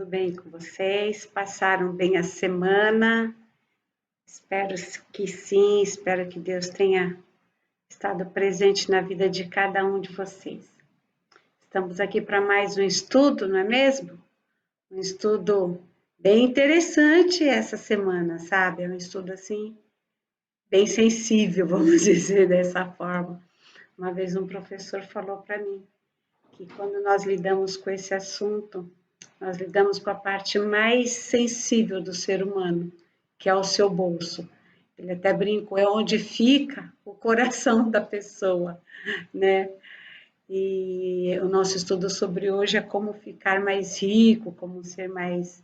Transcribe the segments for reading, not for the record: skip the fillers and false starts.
bem com vocês? Passaram bem a semana? Espero que sim, espero que Deus tenha estado presente na vida de cada um de vocês. Estamos aqui para mais um estudo, não é mesmo? Um estudo bem interessante essa semana, sabe? É um estudo assim, bem sensível, vamos dizer dessa forma. Uma vez um professor falou para mim que quando nós lidamos com esse assunto, nós lidamos com a parte mais sensível do ser humano, que é o seu bolso. Ele até brincou, é onde fica o coração da pessoa, né? E o nosso estudo sobre hoje é como ficar mais rico, como ser mais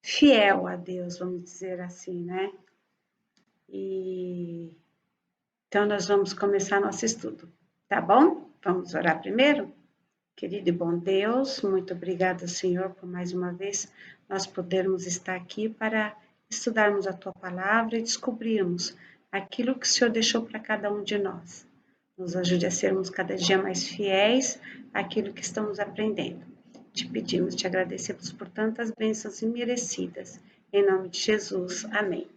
fiel a Deus, vamos dizer assim, né? E então nós vamos começar nosso estudo, tá bom? Vamos orar primeiro? Querido e bom Deus, muito obrigada, Senhor, por mais uma vez nós podermos estar aqui para estudarmos a Tua Palavra e descobrirmos aquilo que o Senhor deixou para cada um de nós. Nos ajude a sermos cada dia mais fiéis àquilo que estamos aprendendo. Te pedimos, te agradecemos por tantas bênçãos imerecidas. Em nome de Jesus, amém.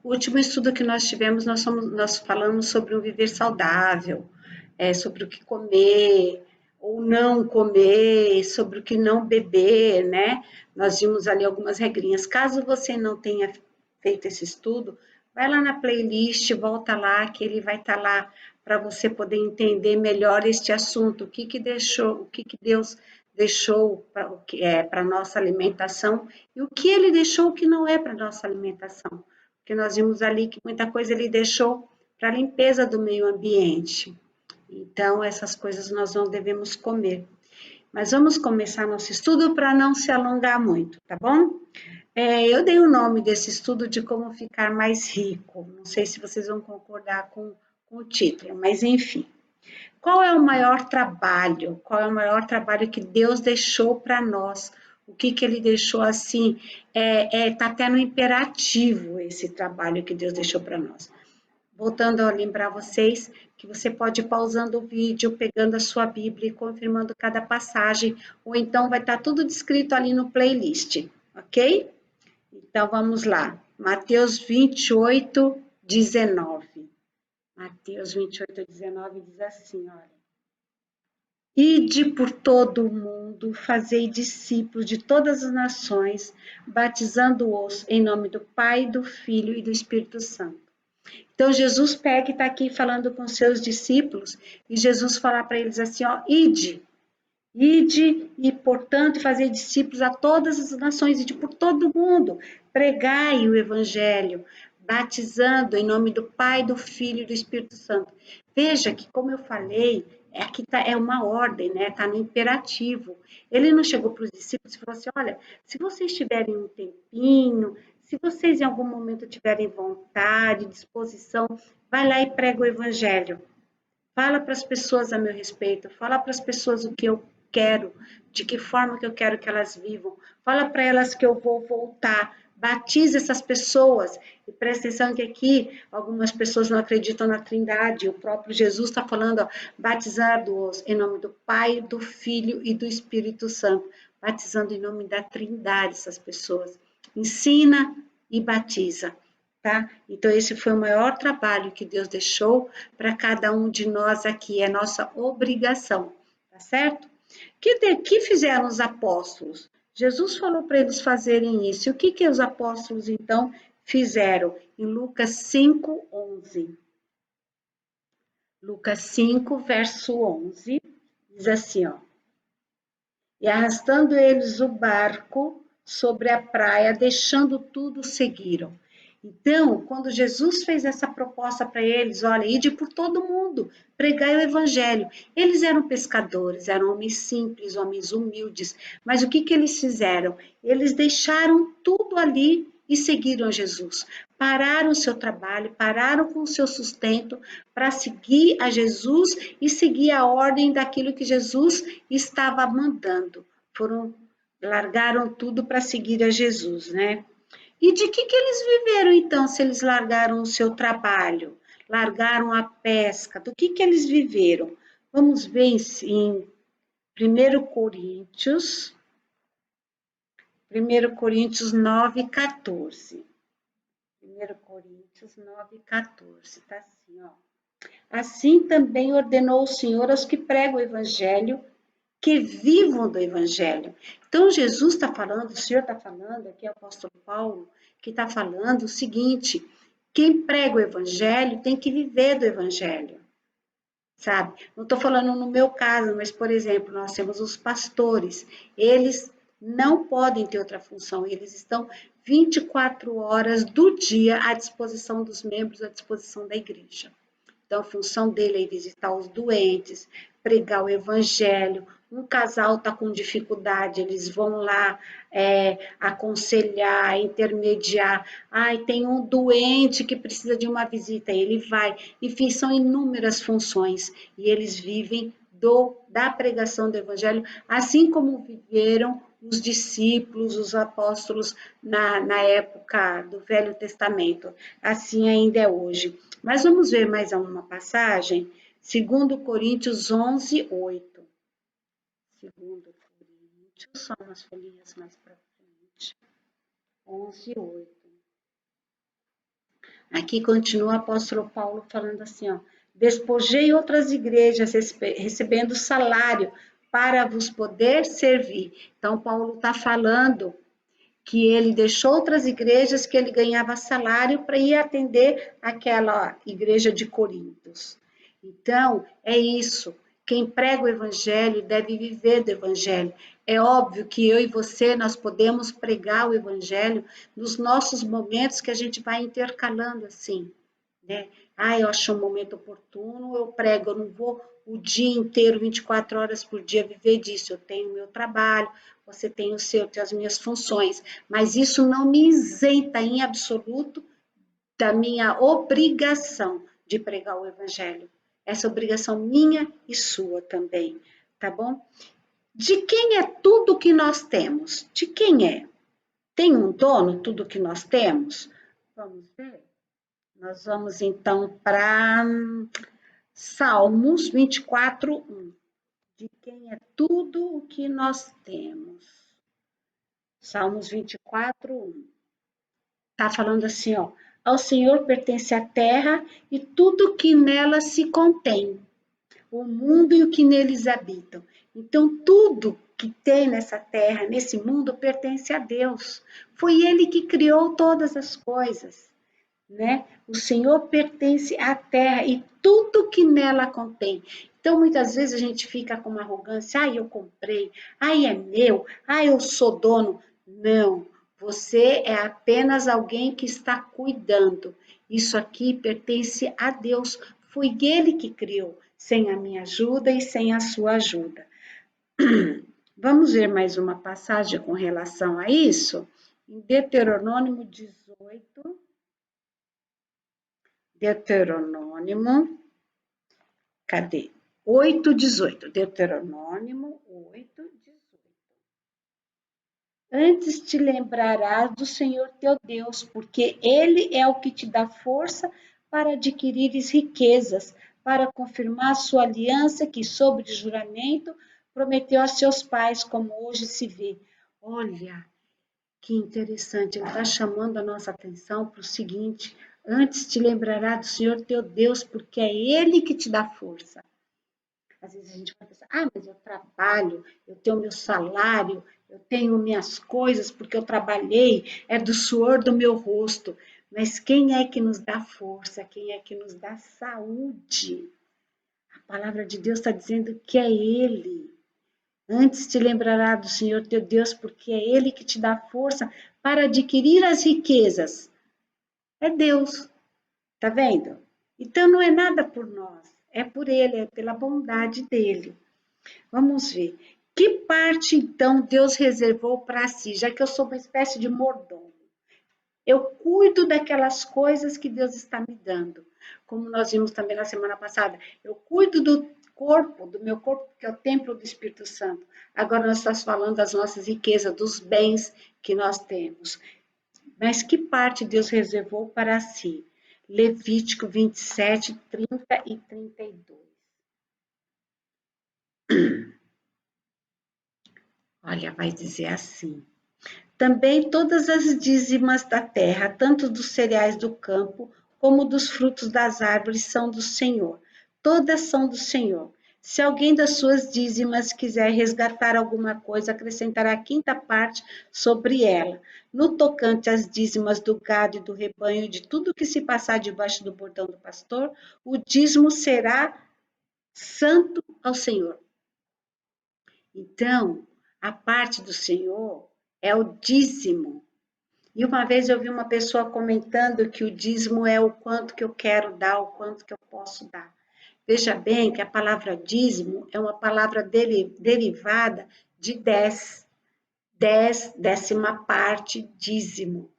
O último estudo que nós tivemos, nós falamos sobre um viver saudável, sobre o que comer ou não comer, sobre o que não beber, né? Nós vimos ali algumas regrinhas. Caso você não tenha feito esse estudo, vai lá na playlist, volta lá, que ele vai estar lá para você poder entender melhor este assunto, o que Deus deixou para a nossa alimentação e o que ele deixou que não é para a nossa alimentação. Porque nós vimos ali que muita coisa ele deixou para a limpeza do meio ambiente. Então, essas coisas nós não devemos comer. Mas vamos começar nosso estudo para não se alongar muito, tá bom? Eu dei o nome desse estudo de como ficar mais rico. Não sei se vocês vão concordar com o título, mas enfim. Qual é o maior trabalho? Qual é o maior trabalho que Deus deixou para nós? O que ele deixou assim? Tá até no imperativo esse trabalho que Deus deixou para nós. Voltando a lembrar vocês que você pode ir pausando o vídeo, pegando a sua Bíblia e confirmando cada passagem, ou então vai estar tudo descrito ali no playlist, ok? Então vamos lá. Mateus 28, 19. Mateus 28, 19 diz assim, olha. Ide por todo o mundo, fazei discípulos de todas as nações, batizando-os em nome do Pai, do Filho e do Espírito Santo. Então, Jesus pega e está aqui falando com seus discípulos, e Jesus fala para eles assim, ó, ide, e, portanto, fazer discípulos a todas as nações, ide por todo o mundo, pregai o Evangelho, batizando em nome do Pai, do Filho e do Espírito Santo. Veja que, como eu falei, aqui é uma ordem, né? Está no imperativo. Ele não chegou para os discípulos e falou assim, olha, se vocês tiverem um tempinho, se vocês em algum momento tiverem vontade, disposição, vai lá e prega o Evangelho. Fala para as pessoas a meu respeito, fala para as pessoas o que eu quero, de que forma que eu quero que elas vivam. Fala para elas que eu vou voltar. Batiza essas pessoas. E presta atenção que aqui algumas pessoas não acreditam na Trindade. O próprio Jesus está falando, ó, batizando-os em nome do Pai, do Filho e do Espírito Santo. Batizando em nome da Trindade essas pessoas. Ensina e batiza. Tá? Então, esse foi o maior trabalho que Deus deixou para cada um de nós aqui, é nossa obrigação, tá certo? Que fizeram os apóstolos? Jesus falou para eles fazerem isso. E o que os apóstolos, então, fizeram? Em Lucas 5, 11. Lucas 5, verso 11, diz assim, ó. E arrastando eles o barco sobre a praia, deixando tudo, seguiram. Então, quando Jesus fez essa proposta para eles, olha, ide por todo mundo, pregai o evangelho. Eles eram pescadores, eram homens simples, homens humildes, mas o que eles fizeram? Eles deixaram tudo ali e seguiram Jesus. Pararam o seu trabalho, pararam com o seu sustento para seguir a Jesus e seguir a ordem daquilo que Jesus estava mandando. Largaram tudo para seguir a Jesus, né? E de que eles viveram, então, se eles largaram o seu trabalho, largaram a pesca? Do que eles viveram? Vamos ver em 1 Coríntios, 1 Coríntios 9, 14. 1 Coríntios 9, 14. Tá assim, ó. Assim também ordenou o Senhor aos que pregam o evangelho, que vivam do evangelho. Então, Jesus está falando, o Senhor está falando, aqui é o apóstolo Paulo, que está falando o seguinte, quem prega o evangelho tem que viver do evangelho, sabe? Não estou falando no meu caso, mas, por exemplo, nós temos os pastores, eles não podem ter outra função, eles estão 24 horas do dia à disposição dos membros, à disposição da igreja. Então, a função dele é visitar os doentes, pregar o evangelho. Um casal está com dificuldade, eles vão lá aconselhar, intermediar. Ai, tem um doente que precisa de uma visita, ele vai. Enfim, são inúmeras funções e eles vivem da pregação do evangelho, assim como viveram os discípulos, os apóstolos na época do Velho Testamento. Assim ainda é hoje. Mas vamos ver mais uma passagem, 2 Coríntios 11, 8. 2 Coríntios, só umas folhinhas mais para frente. 11, 8. Aqui continua o apóstolo Paulo falando assim, ó. Despojei outras igrejas recebendo salário para vos poder servir. Então, Paulo está falando que ele deixou outras igrejas que ele ganhava salário para ir atender aquela igreja de Corintos. Então, é isso. Quem prega o evangelho deve viver do evangelho. É óbvio que eu e você, nós podemos pregar o evangelho nos nossos momentos que a gente vai intercalando assim, né? Ah, eu acho um momento oportuno, eu prego, eu não vou o dia inteiro, 24 horas por dia, viver disso. Eu tenho o meu trabalho, você tem o seu, tem as minhas funções, mas isso não me isenta em absoluto da minha obrigação de pregar o evangelho. Essa obrigação minha e sua também, tá bom? De quem é tudo que nós temos? De quem é? Tem um dono tudo que nós temos? Vamos ver? Nós vamos então para Salmos 24, 1. De quem é tudo o que nós temos? Salmos 24, 1. Está falando assim, ó. Ao Senhor pertence a terra e tudo que nela se contém, o mundo e o que neles habitam. Então, tudo que tem nessa terra, nesse mundo, pertence a Deus. Foi Ele que criou todas as coisas, né? O Senhor pertence à terra e tudo que nela contém. Então, muitas vezes a gente fica com uma arrogância, eu comprei, é meu, eu sou dono. Não, você é apenas alguém que está cuidando. Isso aqui pertence a Deus, foi Ele que criou, sem a minha ajuda e sem a sua ajuda. Vamos ver mais uma passagem com relação a isso? Em Deuteronômio 18, Deuteronômio, cadê? 8:18. Deuteronômio 8:18. Antes te lembrarás do Senhor teu Deus, porque Ele é o que te dá força para adquirires riquezas, para confirmar sua aliança que, sob juramento, prometeu a seus pais, como hoje se vê. Olha, que interessante, ele está chamando a nossa atenção para o seguinte: antes te lembrará do Senhor teu Deus, porque é Ele que te dá força. Às vezes a gente vai pensar, mas eu trabalho, eu tenho meu salário, eu tenho minhas coisas, porque eu trabalhei, é do suor do meu rosto. Mas quem é que nos dá força? Quem é que nos dá saúde? A palavra de Deus está dizendo que é Ele. Antes te lembrará do Senhor teu Deus, porque é Ele que te dá força para adquirir as riquezas. É Deus, tá vendo? Então não é nada por nós, é por Ele, é pela bondade dEle. Vamos ver. Que parte, então, Deus reservou para si, já que eu sou uma espécie de mordomo? Eu cuido daquelas coisas que Deus está me dando. Como nós vimos também na semana passada, eu cuido do meu corpo, que é o templo do Espírito Santo. Agora nós estamos falando das nossas riquezas, dos bens que nós temos. Mas que parte Deus reservou para si? Levítico 27, 30 e 32. Olha, vai dizer assim: também todas as dízimas da terra, tanto dos cereais do campo, como dos frutos das árvores, são do Senhor. Todas são do Senhor. Se alguém das suas dízimas quiser resgatar alguma coisa, acrescentará a quinta parte sobre ela. No tocante às dízimas do gado e do rebanho, de tudo que se passar debaixo do bordão do pastor, o dízimo será santo ao Senhor. Então, a parte do Senhor é o dízimo. E uma vez eu vi uma pessoa comentando que o dízimo é o quanto que eu quero dar, o quanto que eu posso dar. Veja bem que a palavra dízimo é uma palavra derivada de 10. 10, décima parte, dízimo.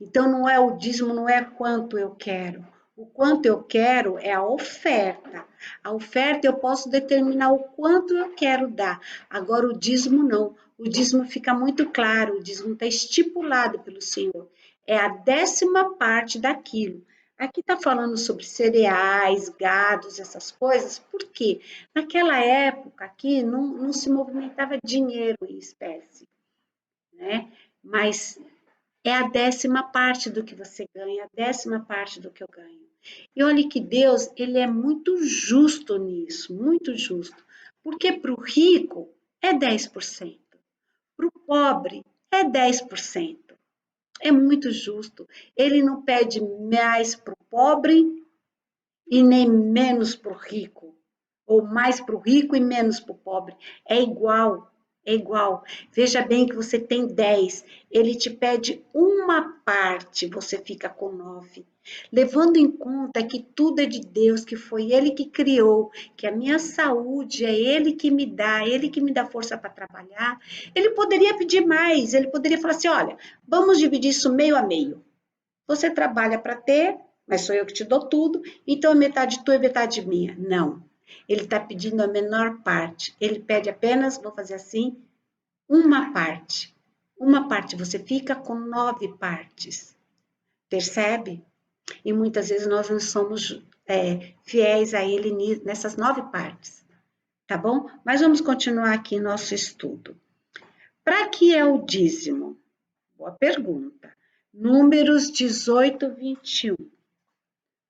Então, não é o dízimo, não é quanto eu quero. O quanto eu quero é a oferta. A oferta eu posso determinar o quanto eu quero dar. Agora, o dízimo não. O dízimo fica muito claro, o dízimo está estipulado pelo Senhor. É a décima parte daquilo. Aqui está falando sobre cereais, gados, essas coisas, porque naquela época aqui não se movimentava dinheiro em espécie, né? Mas é a décima parte do que você ganha, a décima parte do que eu ganho. E olhe que Deus, ele é muito justo nisso, muito justo. Porque para o rico é 10%, para o pobre é 10%. É muito justo. Ele não pede mais para o pobre e nem menos para o rico, ou mais para o rico e menos para o pobre. É igual, é igual. Veja bem que você tem 10, ele te pede uma parte, você fica com 9. Levando em conta que tudo é de Deus, que foi Ele que criou, que a minha saúde é Ele que me dá força para trabalhar. Ele poderia pedir mais, ele poderia falar assim: olha, vamos dividir isso meio a meio. Você trabalha para ter, mas sou eu que te dou tudo, então é metade tua e metade minha. Não. Ele está pedindo a menor parte. Ele pede apenas, vou fazer assim, uma parte. Uma parte, você fica com 9 partes. Percebe? E muitas vezes nós não somos fiéis a ele nessas 9 partes. Tá bom? Mas vamos continuar aqui nosso estudo. Para que é o dízimo? Boa pergunta. Números 18, 21.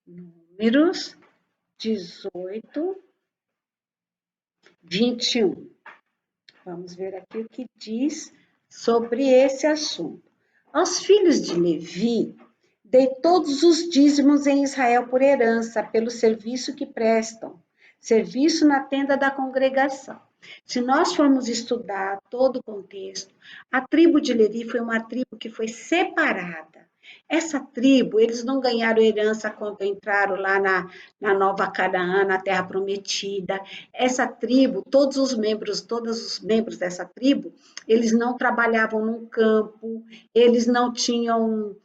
Números 18, 21. Vamos ver aqui o que diz sobre esse assunto. Aos filhos de Levi, dei todos os dízimos em Israel por herança, pelo serviço que prestam, serviço na tenda da congregação. Se nós formos estudar todo o contexto, a tribo de Levi foi uma tribo que foi separada. Essa tribo, eles não ganharam herança quando entraram lá na Nova Canaã, na Terra Prometida. Essa tribo, todos os membros dessa tribo, eles não trabalhavam num campo, eles não tinham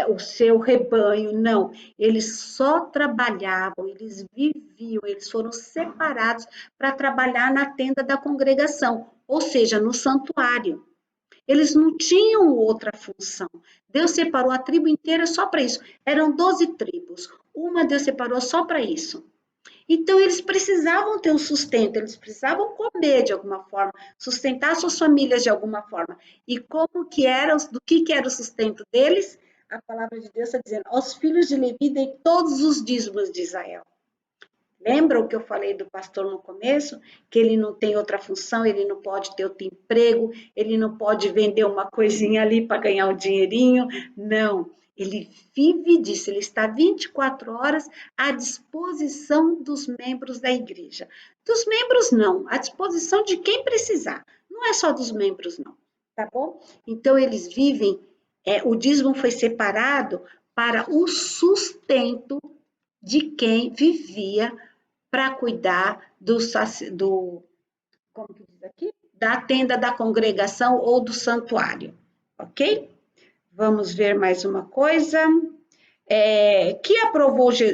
o seu rebanho, não. Eles só trabalhavam, eles viviam, eles foram separados para trabalhar na tenda da congregação, ou seja, no santuário. Eles não tinham outra função. Deus separou a tribo inteira só para isso. Eram 12 tribos. Uma Deus separou só para isso. Então, eles precisavam ter um sustento, eles precisavam comer de alguma forma, sustentar suas famílias de alguma forma. E como que era, do que era o sustento deles? A palavra de Deus está dizendo, aos filhos de Levi dei todos os dízimos de Israel. Lembra o que eu falei do pastor no começo? Que ele não tem outra função, ele não pode ter outro emprego, ele não pode vender uma coisinha ali para ganhar um dinheirinho. Não, ele vive disso, ele está 24 horas à disposição dos membros da igreja. Dos membros, não, à disposição de quem precisar. Não é só dos membros, não, tá bom? Então, eles vivem, o dízimo foi separado para o sustento de quem vivia para cuidar como que diz aqui? Da tenda da congregação ou do santuário, ok? Vamos ver mais uma coisa.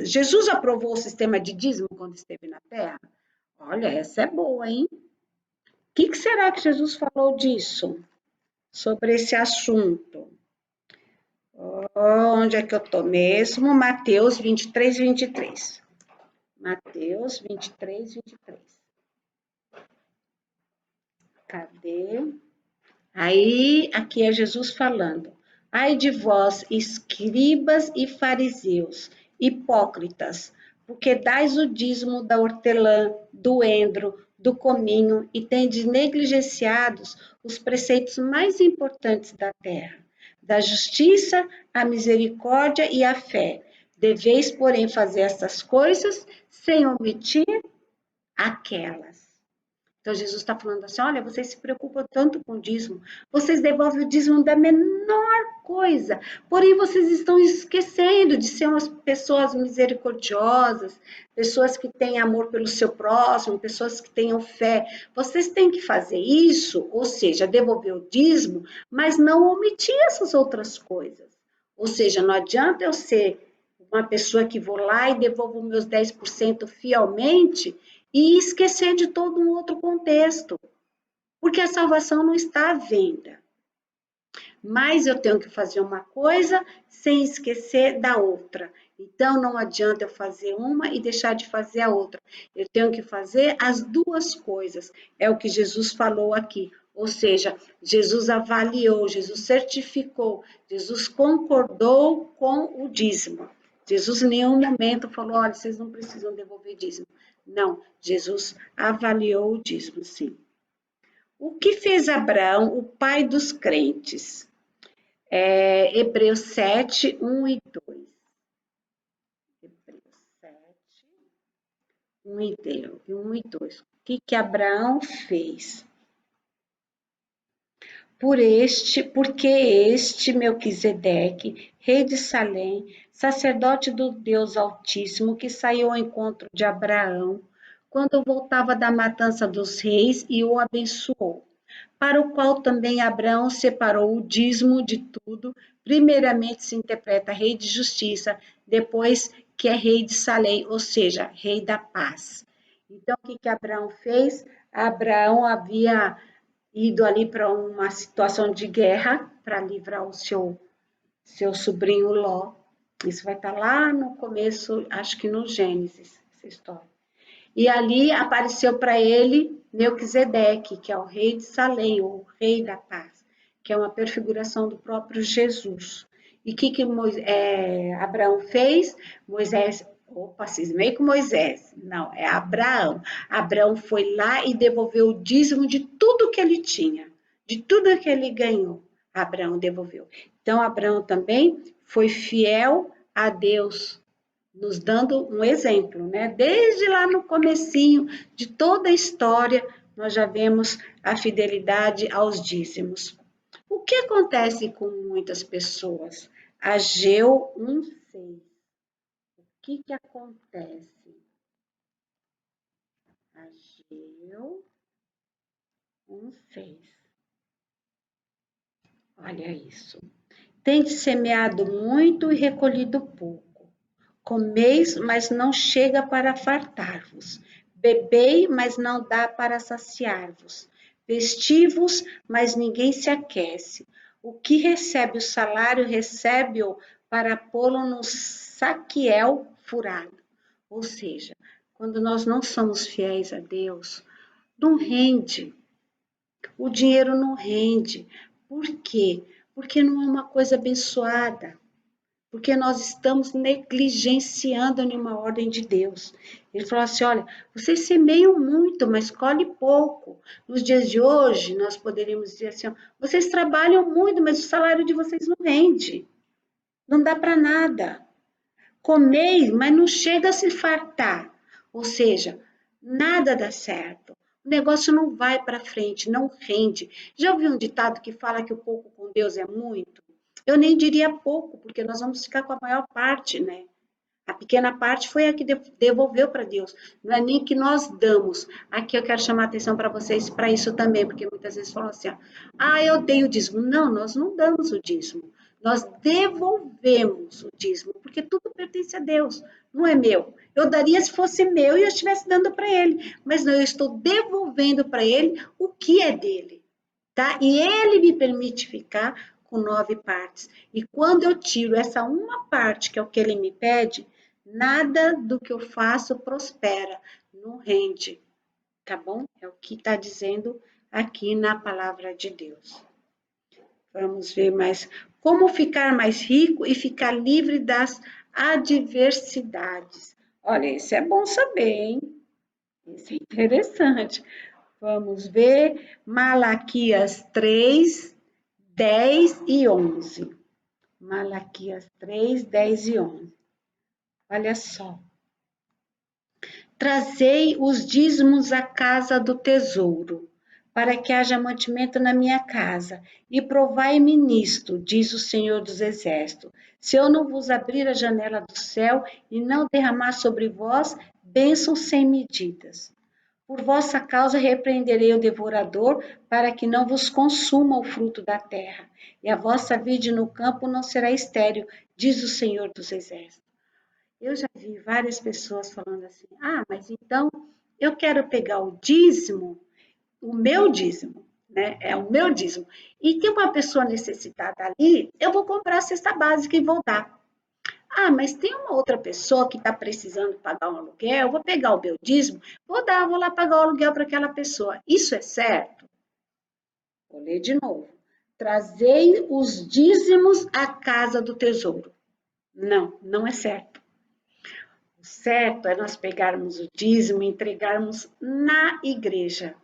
Jesus aprovou o sistema de dízimo quando esteve na Terra? Olha, essa é boa, hein? O que será que Jesus falou disso? Sobre esse assunto. Onde é que eu estou mesmo? Mateus 23, 23. Mateus 23, 23. Cadê? Aí, aqui é Jesus falando. Ai de vós, escribas e fariseus, hipócritas, porque dais o dízimo da hortelã, do endro, do cominho e tendes negligenciados os preceitos mais importantes da terra, da justiça, a misericórdia e a fé. Deveis, porém, fazer estas coisas sem omitir aquelas. Então, Jesus está falando assim: olha, vocês se preocupam tanto com o dízimo, vocês devolvem o dízimo da menor coisa, porém vocês estão esquecendo de ser umas pessoas misericordiosas, pessoas que têm amor pelo seu próximo, pessoas que tenham fé. Vocês têm que fazer isso, ou seja, devolver o dízimo, mas não omitir essas outras coisas. Ou seja, não adianta eu ser uma pessoa que vou lá e devolvo meus 10% fielmente e esquecer de todo um outro contexto, porque a salvação não está à venda. Mas eu tenho que fazer uma coisa sem esquecer da outra. Então não adianta eu fazer uma e deixar de fazer a outra. Eu tenho que fazer as duas coisas. É o que Jesus falou aqui. Ou seja, Jesus avaliou, Jesus certificou, Jesus concordou com o dízimo. Jesus em nenhum momento falou: olha, vocês não precisam devolver dízimo. Não, Jesus avaliou o dízimo, sim. O que fez Abraão, o pai dos crentes? Hebreus 7, 1 e 2. Hebreus 7, 1 e 2. O que Abraão fez? Porque este Melquisedeque, rei de Salém, sacerdote do Deus Altíssimo, que saiu ao encontro de Abraão, quando voltava da matança dos reis e o abençoou, para o qual também Abraão separou o dízimo de tudo. Primeiramente se interpreta rei de justiça, depois que é rei de Salém, ou seja, rei da paz. Então, o que Abraão fez? Abraão havia ido ali para uma situação de guerra para livrar o seu sobrinho Ló. Isso vai estar lá no começo, acho que no Gênesis, essa história. E ali apareceu para ele Melquisedeque, que é o rei de Salém, o rei da paz, que é uma prefiguração do próprio Jesus. E o que Abraão fez? Cismei com Moisés. Não, é Abraão. Abraão foi lá e devolveu o dízimo de tudo que ele tinha, de tudo que ele ganhou. Abraão devolveu. Então, Abraão também foi fiel a Deus, nos dando um exemplo, né? Desde lá no comecinho de toda a história, nós já vemos a fidelidade aos dízimos. O que acontece com muitas pessoas? Ageu 1,6. O que acontece? Ageu 1,6. Olha isso. Tende semeado muito e recolhido pouco. Comeis, mas não chega para fartar-vos. Bebei, mas não dá para saciar-vos. Vestivos, mas ninguém se aquece. O que recebe o salário, recebe-o para pô-lo no saquiel furado. Ou seja, quando nós não somos fiéis a Deus, não rende. O dinheiro não rende. Por quê? Porque não é uma coisa abençoada. Porque nós estamos negligenciando uma ordem de Deus. Ele falou assim: olha, vocês semeiam muito, mas colhem pouco. Nos dias de hoje, nós poderíamos dizer assim: ó, vocês trabalham muito, mas o salário de vocês não rende. Não dá para nada. Comeis, mas não chega a se fartar. Ou seja, nada dá certo. O negócio não vai para frente, não rende. Já ouviu um ditado que fala que o pouco com Deus é muito? Eu nem diria pouco, porque nós vamos ficar com a maior parte, né? A pequena parte foi a que devolveu para Deus. Não é nem que nós damos. Aqui eu quero chamar a atenção para vocês para isso também, porque muitas vezes falam assim: eu dei o dízimo. Não, nós não damos o dízimo. Nós devolvemos o dízimo, porque tudo pertence a Deus, não é meu. Eu daria se fosse meu e eu estivesse dando para Ele, mas não, eu estou devolvendo para Ele o que é dele, tá? E Ele me permite ficar com 9 partes. E quando eu tiro essa uma parte, que é o que Ele me pede, nada do que eu faço prospera, não rende, tá bom? É o que está dizendo aqui na palavra de Deus. Vamos ver mais. Como ficar mais rico e ficar livre das adversidades. Olha, isso é bom saber, hein? Isso é interessante. Vamos ver Malaquias 3, 10 e 11. Malaquias 3, 10 e 11. Olha só. Trazei os dízimos à casa do tesouro, para que haja mantimento na minha casa, e provai-me nisto, diz o Senhor dos Exércitos, se eu não vos abrir a janela do céu e não derramar sobre vós bênçãos sem medidas. Por vossa causa repreenderei o devorador, para que não vos consuma o fruto da terra, e a vossa vide no campo não será estéril, diz o Senhor dos Exércitos. Eu já vi várias pessoas falando assim: ah, mas então eu quero pegar o dízimo, o meu dízimo, né? É o meu dízimo. E tem uma pessoa necessitada ali, eu vou comprar a cesta básica e vou dar. Ah, mas tem uma outra pessoa que está precisando pagar um aluguel, eu vou pegar o meu dízimo, vou lá pagar o aluguel para aquela pessoa. Isso é certo? Vou ler de novo. Trazei os dízimos à casa do tesouro. Não, não é certo. O certo é nós pegarmos o dízimo e entregarmos na igreja.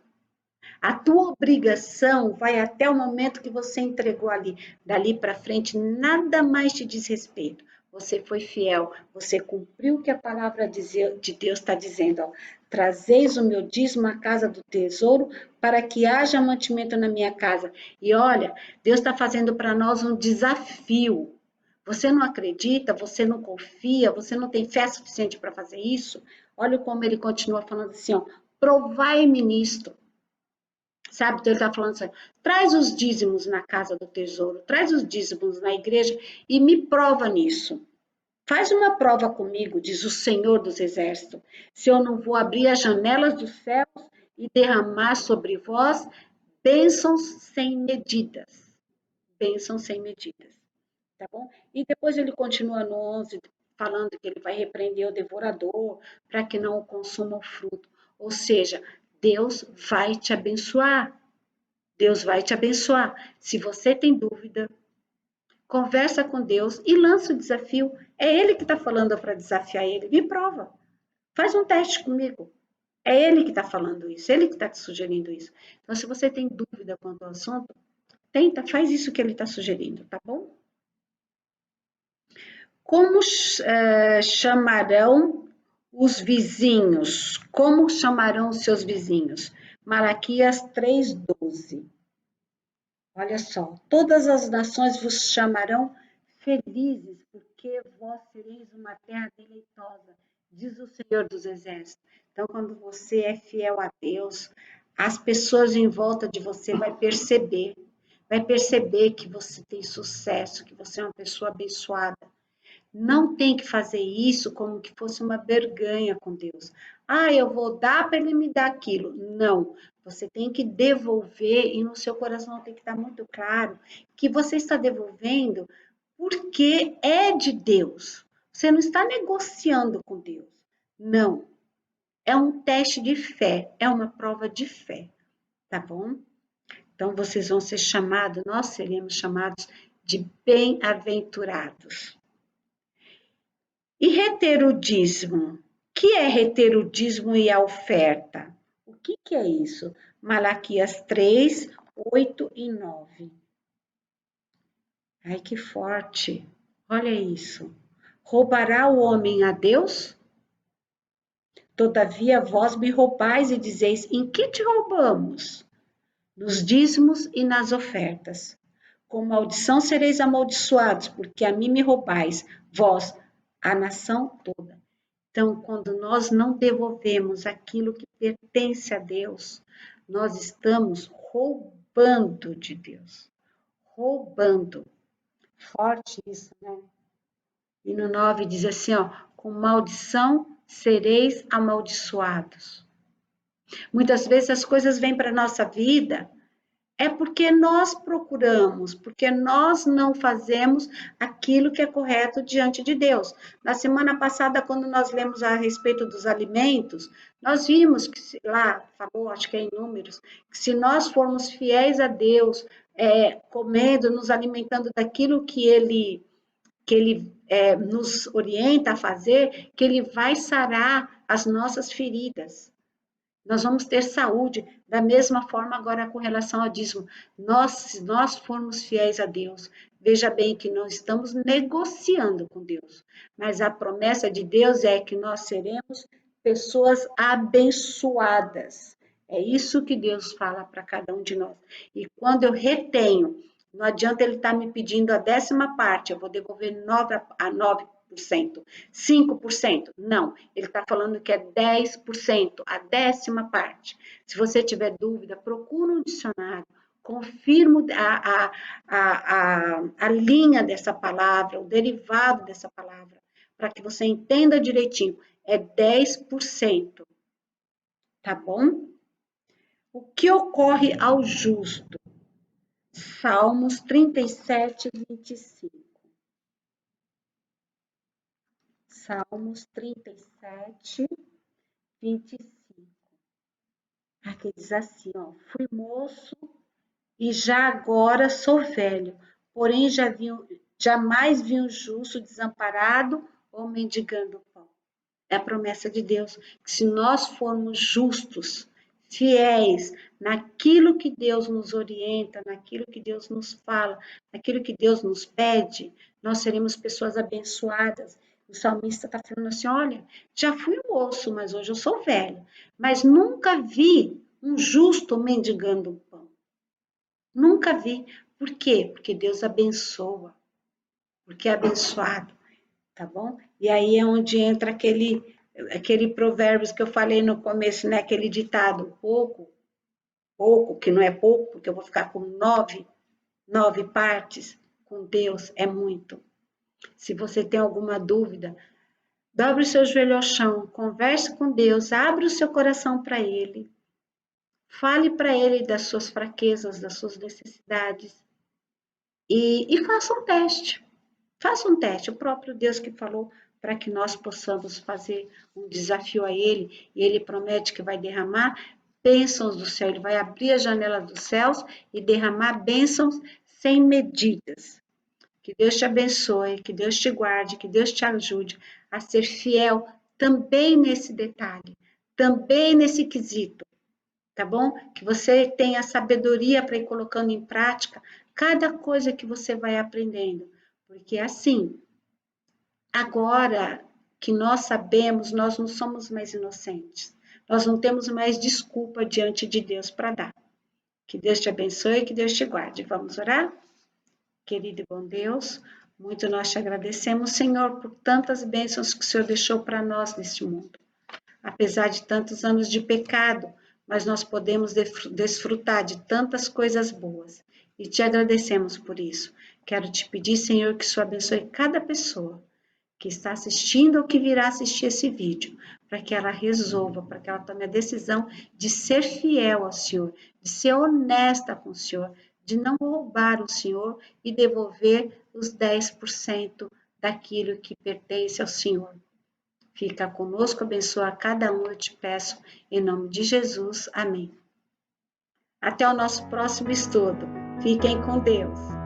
A tua obrigação vai até o momento que você entregou ali. Dali para frente, nada mais te diz respeito. Você foi fiel, você cumpriu o que a palavra de Deus está dizendo. Ó. Trazeis o meu dízimo à casa do tesouro para que haja mantimento na minha casa. E olha, Deus está fazendo para nós um desafio. Você não acredita, você não confia, você não tem fé suficiente para fazer isso? Olha como ele continua falando assim, ó, provai-me nisto. Sabe, então ele está falando assim, traz os dízimos na casa do tesouro, traz os dízimos na igreja e me prova nisso. Faz uma prova comigo, diz o Senhor dos Exércitos, se eu não vou abrir as janelas dos céus e derramar sobre vós bênçãos sem medidas. Bênçãos sem medidas, tá bom? E depois ele continua no 11, falando que ele vai repreender o devorador para que não consuma o fruto. Ou seja, Deus vai te abençoar. Deus vai te abençoar. Se você tem dúvida, conversa com Deus e lança o desafio. É Ele que está falando para desafiar Ele. Me prova. Faz um teste comigo. É Ele que está falando isso. Ele que está te sugerindo isso. Então, se você tem dúvida quanto ao assunto, tenta, faz isso que Ele está sugerindo, tá bom? Como chamarão os vizinhos? Como chamarão os seus vizinhos? Malaquias 3:12. Olha só, todas as nações vos chamarão felizes, porque vós sereis uma terra deleitosa, diz o Senhor dos Exércitos. Então, quando você é fiel a Deus, as pessoas em volta de você vai perceber que você tem sucesso, que você é uma pessoa abençoada. Não tem que fazer isso como que fosse uma berganha com Deus. Ah, eu vou dar para ele me dar aquilo. Não, você tem que devolver e no seu coração tem que estar muito claro que você está devolvendo porque é de Deus. Você não está negociando com Deus. Não. É um teste de fé, é uma prova de fé, tá bom? Então vocês vão ser chamados, nós seremos chamados de bem-aventurados. E reter o dízimo? O que é reter o dízimo e a oferta? O que é isso? Malaquias 3, 8 e 9. Ai, que forte. Olha isso. Roubará o homem a Deus? Todavia vós me roubais e dizeis, em que te roubamos? Nos dízimos e nas ofertas. Com maldição sereis amaldiçoados, porque a mim me roubais, vós, a nação toda. Então, quando nós não devolvemos aquilo que pertence a Deus, nós estamos roubando de Deus. Roubando. Forte isso, né? E no 9 diz assim, ó, com maldição sereis amaldiçoados. Muitas vezes as coisas vêm para a nossa vida é porque nós procuramos, porque nós não fazemos aquilo que é correto diante de Deus. Na semana passada, quando nós lemos a respeito dos alimentos, nós vimos que lá, falou, acho que é em Números, que se nós formos fiéis a Deus, comendo, nos alimentando daquilo que ele nos orienta a fazer, que ele vai sarar as nossas feridas. Nós vamos ter saúde. Da mesma forma, agora com relação ao dízimo. Se nós formos fiéis a Deus, veja bem que não estamos negociando com Deus, mas a promessa de Deus é que nós seremos pessoas abençoadas. É isso que Deus fala para cada um de nós. E quando eu retenho, não adianta ele estar me pedindo a 10ª parte, eu vou devolver 9%, 5%. Não, ele está falando que é 10%, a 10ª parte. Se você tiver dúvida, procura um dicionário, confirma a linha dessa palavra, o derivado dessa palavra, para que você entenda direitinho. É 10%, tá bom? O que ocorre ao justo? Salmos 37, 25. Salmos 37, 25. Aqui diz assim, ó, fui moço e já agora sou velho, porém jamais vi um justo desamparado ou mendigando pão. É a promessa de Deus, que se nós formos justos, fiéis naquilo que Deus nos orienta, naquilo que Deus nos fala, naquilo que Deus nos pede, nós seremos pessoas abençoadas. O salmista está falando assim, olha, já fui moço, mas hoje eu sou velho, mas nunca vi um justo mendigando pão. Nunca vi. Por quê? Porque Deus abençoa, porque é abençoado, tá bom? E aí é onde entra aquele provérbios que eu falei no começo, né? Aquele ditado, pouco, que não é pouco, porque eu vou ficar com nove partes, com Deus é muito. Se você tem alguma dúvida, dobre o seu joelho ao chão, converse com Deus, abra o seu coração para Ele, fale para Ele das suas fraquezas, das suas necessidades e faça um teste. Faça um teste, o próprio Deus que falou para que nós possamos fazer um desafio a Ele, e Ele promete que vai derramar bênçãos do céu, Ele vai abrir a janela dos céus e derramar bênçãos sem medidas. Que Deus te abençoe, que Deus te guarde, que Deus te ajude a ser fiel também nesse detalhe, também nesse quesito, tá bom? Que você tenha sabedoria para ir colocando em prática cada coisa que você vai aprendendo, porque assim, agora que nós sabemos, nós não somos mais inocentes. Nós não temos mais desculpa diante de Deus para dar. Que Deus te abençoe e que Deus te guarde. Vamos orar? Querido e bom Deus, muito nós te agradecemos, Senhor, por tantas bênçãos que o Senhor deixou para nós neste mundo. Apesar de tantos anos de pecado, mas nós podemos desfrutar de tantas coisas boas. E te agradecemos por isso. Quero te pedir, Senhor, que o Senhor abençoe cada pessoa que está assistindo ou que virá assistir esse vídeo, para que ela resolva, para que ela tome a decisão de ser fiel ao Senhor, de ser honesta com o Senhor, de não roubar o Senhor e devolver os 10% daquilo que pertence ao Senhor. Fica conosco, abençoa cada um, eu te peço, em nome de Jesus. Amém. Até o nosso próximo estudo. Fiquem com Deus.